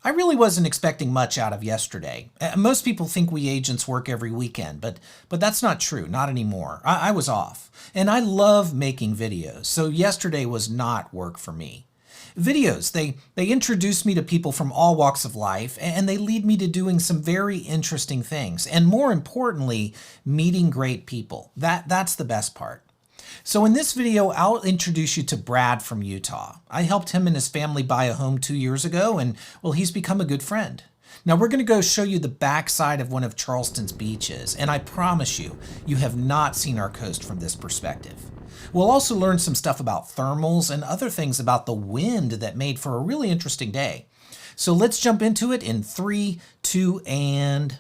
I really wasn't expecting much out of yesterday. Most people think we agents work every weekend, but that's not true, not anymore. I was off, and I love making videos, so yesterday was not work for me. Videos, they introduce me to people from all walks of life, and they lead me to doing some very interesting things, and more importantly, meeting great people. That's the best part. So in this video, I'll introduce you to Brad from Utah. I helped him and his family buy a home 2 years ago, and well, he's become a good friend. Now we're going to go show you the backside of one of Charleston's beaches, and I promise you, you have not seen our coast from this perspective. We'll also learn some stuff about thermals and other things about the wind that made for a really interesting day. So let's jump into it in 3, 2, and...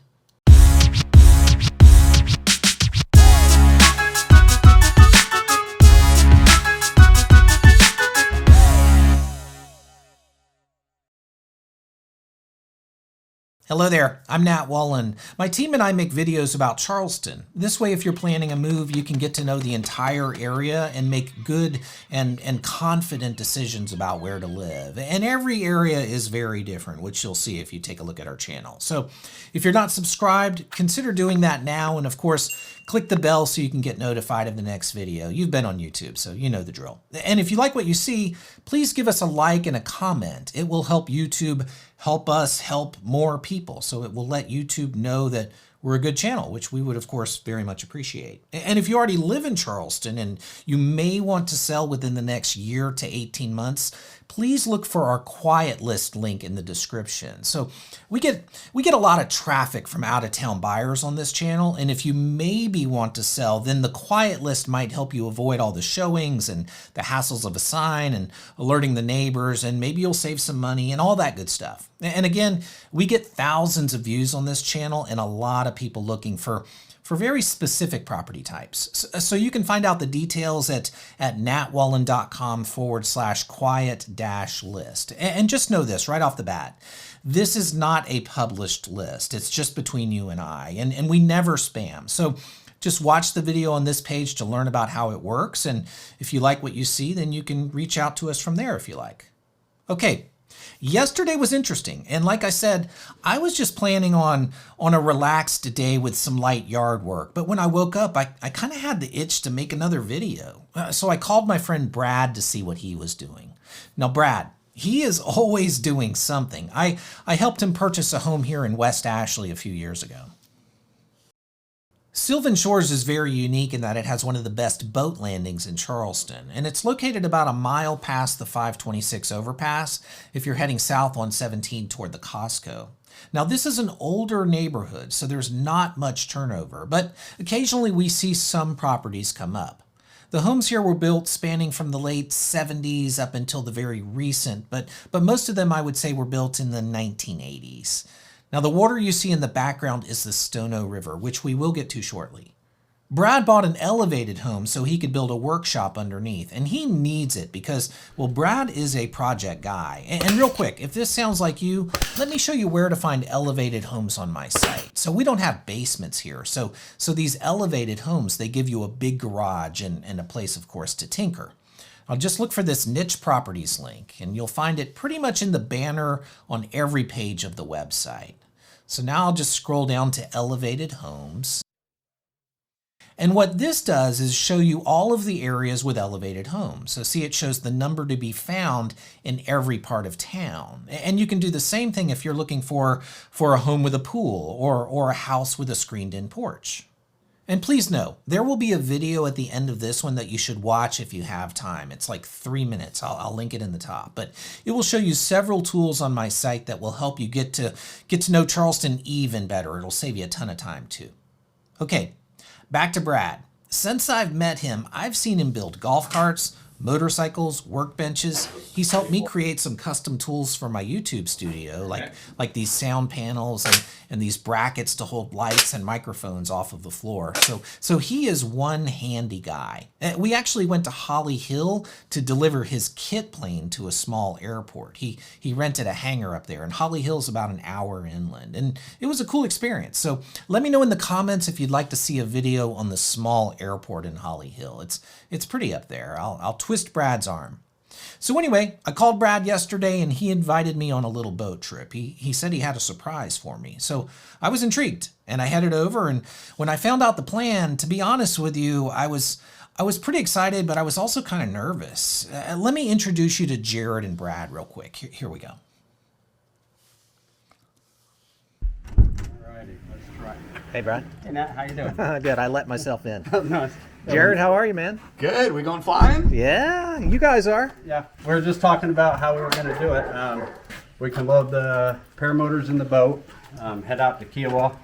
Hello there, I'm Nat Wallen. My team and I make videos about Charleston. This way, if you're planning a move, you can get to know the entire area and make good and confident decisions about where to live. And every area is very different, which you'll see if you take a look at our channel. So if you're not subscribed, consider doing that now. And of course, click the bell so you can get notified of the next video. You've been on YouTube, so you know the drill. And if you like what you see, please give us a like and a comment. It will help YouTube help us help more people. So it will let YouTube know that we're a good channel, which we would, of course, very much appreciate. And if you already live in Charleston and you may want to sell within the next year to 18 months, please look for our quiet list link in the description. So we get a lot of traffic from out-of-town buyers on this channel, and if you maybe want to sell, then the quiet list might help you avoid all the showings and the hassles of a sign and alerting the neighbors, and maybe you'll save some money and all that good stuff. And again, we get thousands of views on this channel and a lot of people looking for very specific property types. So you can find out the details at natwallen.com/quiet-list. And just know this right off the bat, this is not a published list. It's just between you and I, and we never spam. So just watch the video on this page to learn about how it works. And if you like what you see, then you can reach out to us from there if you like. Okay. Yesterday was interesting, and like I said, I was just planning on a relaxed day with some light yard work, but when I woke up, I kind of had the itch to make another video. So I called my friend Brad to see what he was doing. Now Brad, he is always doing something. I helped him purchase a home here in West Ashley a few years ago. Sylvan Shores is very unique in that it has one of the best boat landings in Charleston, and it's located about a mile past the 526 overpass if you're heading south on 17 toward the Costco. Now this is an older neighborhood, so there's not much turnover, but occasionally we see some properties come up. The homes here were built spanning from the late 70s up until the very recent, but most of them I would say were built in the 1980s. Now the water you see in the background is the Stono River, which we will get to shortly. Brad bought an elevated home so he could build a workshop underneath, and he needs it because, well, Brad is a project guy. And real quick, if this sounds like you, let me show you where to find elevated homes on my site. So we don't have basements here, so these elevated homes, they give you a big garage and a place, of course, to tinker. I'll just look for this niche properties link, and you'll find it pretty much in the banner on every page of the website. So now I'll just scroll down to elevated homes. And what this does is show you all of the areas with elevated homes. So see, it shows the number to be found in every part of town. And you can do the same thing if you're looking for a home with a pool or a house with a screened-in porch. And please know, there will be a video at the end of this one that you should watch if you have time. It's like 3 minutes. I'll link it in the top. But it will show you several tools on my site that will help you get to know Charleston even better. It'll save you a ton of time too. Okay, back to Brad. Since I've met him, I've seen him build golf carts, motorcycles, workbenches. He's helped me create some custom tools for my YouTube studio, like these sound panels and these brackets to hold lights and microphones off of the floor. So he is one handy guy. We actually went to Holly Hill to deliver his kit plane to a small airport. He rented a hangar up there, and Holly Hill's about an hour inland, and it was a cool experience. So let me know in the comments if you'd like to see a video on the small airport in Holly Hill. It's pretty up there. I'll twist Brad's arm. So anyway, I called Brad yesterday and he invited me on a little boat trip. He said he had a surprise for me. So I was intrigued and I headed over, and when I found out the plan, to be honest with you, I was pretty excited, but I was also kind of nervous. Let me introduce you to Jared and Brad real quick. Here we go. Alrighty, let's try. Hey, Brad. Hey, Nat, how you doing? Good. I let myself in. Nice. Jared, how are you, man? Good. We going flying? Yeah, you guys are. Yeah, we were just talking about how we were going to do it. We can load the paramotors in the boat, head out to Kiowa.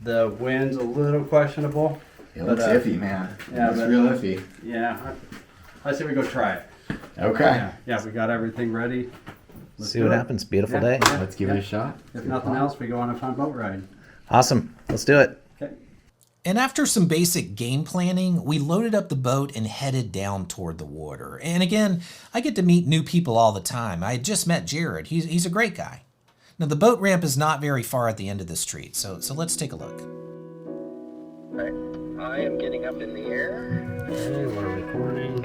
The wind's a little questionable. It looks iffy, man. Yeah, It's real iffy. Yeah, I say we go try it. Okay. Yeah, we got everything ready. Let's See do what it. happens. Beautiful Yeah. day. Let's give it a shot. If nothing else, we go on a fun boat ride. Awesome. Let's do it. Okay. And after some basic game planning, we loaded up the boat and headed down toward the water. And again, I get to meet new people all the time. I had just met Jared. He's a great guy. Now, the boat ramp is not very far at the end of the street, so let's take a look. Right. I am getting up in the air. Okay, we're recording.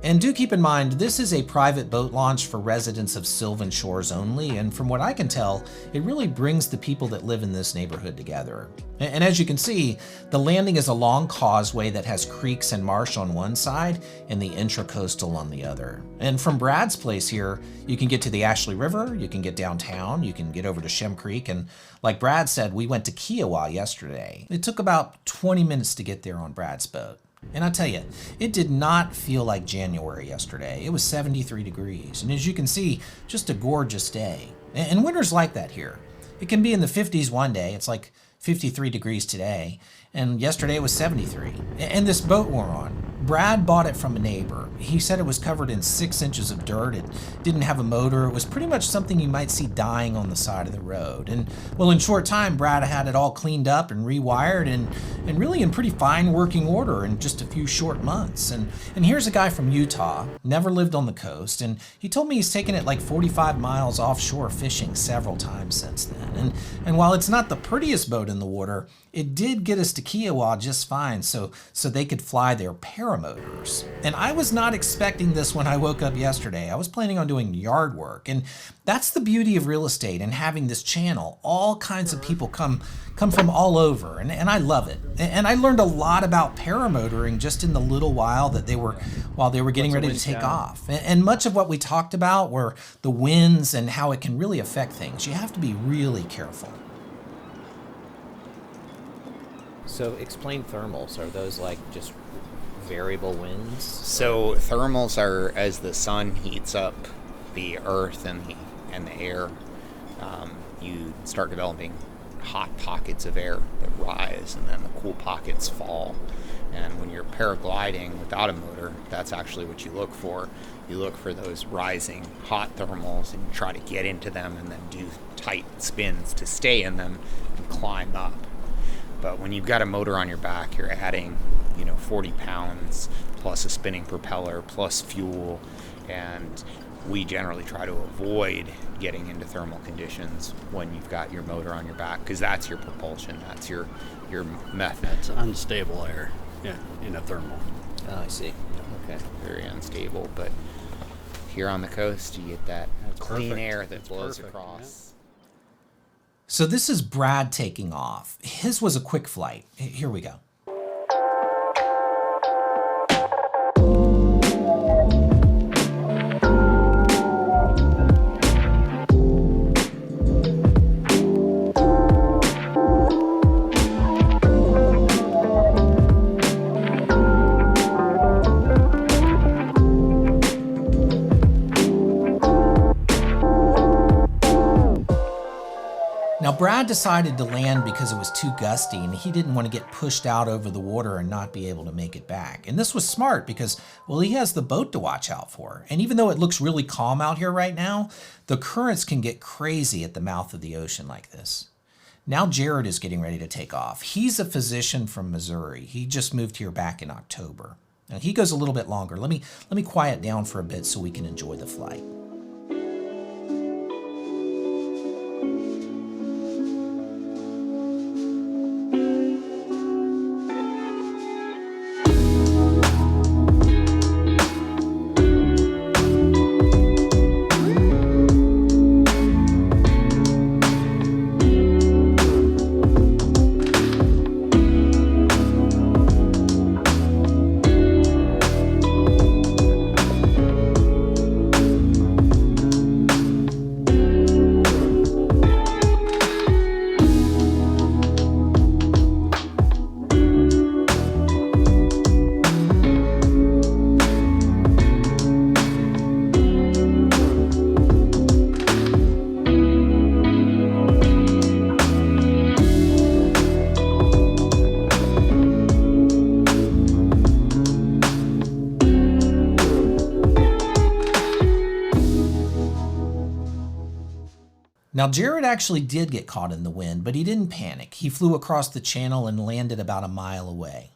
And do keep in mind, this is a private boat launch for residents of Sylvan Shores only, and from what I can tell, it really brings the people that live in this neighborhood together. And as you can see, the landing is a long causeway that has creeks and marsh on one side and the intracoastal on the other. And from Brad's place here, you can get to the Ashley River, you can get downtown, you can get over to Shem Creek, and like Brad said, we went to Kiowa yesterday. It took about 20 minutes to get there on Brad's boat. And I'll tell you, it did not feel like January yesterday. It was 73 degrees. And as you can see, just a gorgeous day. And winter's like that here. It can be in the 50s one day. It's like 53 degrees today. And yesterday it was 73. And this boat we're on, Brad bought it from a neighbor. He said it was covered in 6 inches of dirt. It didn't have a motor. It was pretty much something you might see dying on the side of the road. And well, in short time, Brad had it all cleaned up and rewired and really in pretty fine working order in just a few short months. And here's a guy from Utah, never lived on the coast, and he told me he's taken it like 45 miles offshore fishing several times since then. And while it's not the prettiest boat in the water, it did get us to Kiowa just fine so they could fly their paramotors. And I was not expecting this when I woke up yesterday. I was planning on doing yard work. And that's the beauty of real estate and having this channel. All kinds of people come from all over, and I love it. And I learned a lot about paramotoring just in the little while that they were getting ready to take off. And much of what we talked about were the winds and how it can really affect things. You have to be really careful. So explain thermals. Are those like just variable winds? So thermals are as the sun heats up the earth and the air, you start developing hot pockets of air that rise, and then the cool pockets fall. And when you're paragliding without a motor, that's actually what you look for. You look for those rising hot thermals and you try to get into them and then do tight spins to stay in them and climb up. But when you've got a motor on your back, you're adding, 40 pounds plus a spinning propeller plus fuel, and we generally try to avoid getting into thermal conditions when you've got your motor on your back, because that's your propulsion, that's your method. It's unstable air in a thermal. Oh, I see. Okay. Very unstable, but here on the coast, you get that clean perfect. air that It's blows perfect, across. So this is Brad taking off. His was a quick flight. Here we go. Now, Brad decided to land because it was too gusty and he didn't want to get pushed out over the water and not be able to make it back. And this was smart because, well, he has the boat to watch out for. And even though it looks really calm out here right now, the currents can get crazy at the mouth of the ocean like this. Now Jared is getting ready to take off. He's a physician from Missouri. He just moved here back in October. Now he goes a little bit longer. Let me quiet down for a bit so we can enjoy the flight. Now, Jared actually did get caught in the wind, but he didn't panic. He flew across the channel and landed about a mile away.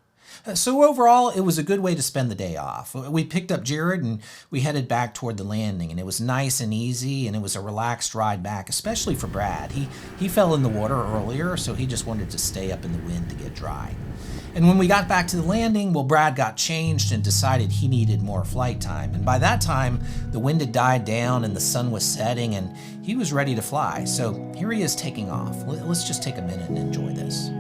So overall, it was a good way to spend the day off. We picked up Jared and we headed back toward the landing, and it was nice and easy, and it was a relaxed ride back, especially for Brad. He fell in the water earlier, so he just wanted to stay up in the wind to get dry. And when we got back to the landing, well, Brad got changed and decided he needed more flight time. And by that time, the wind had died down and the sun was setting and he was ready to fly. So here he is taking off. Let's just take a minute and enjoy this.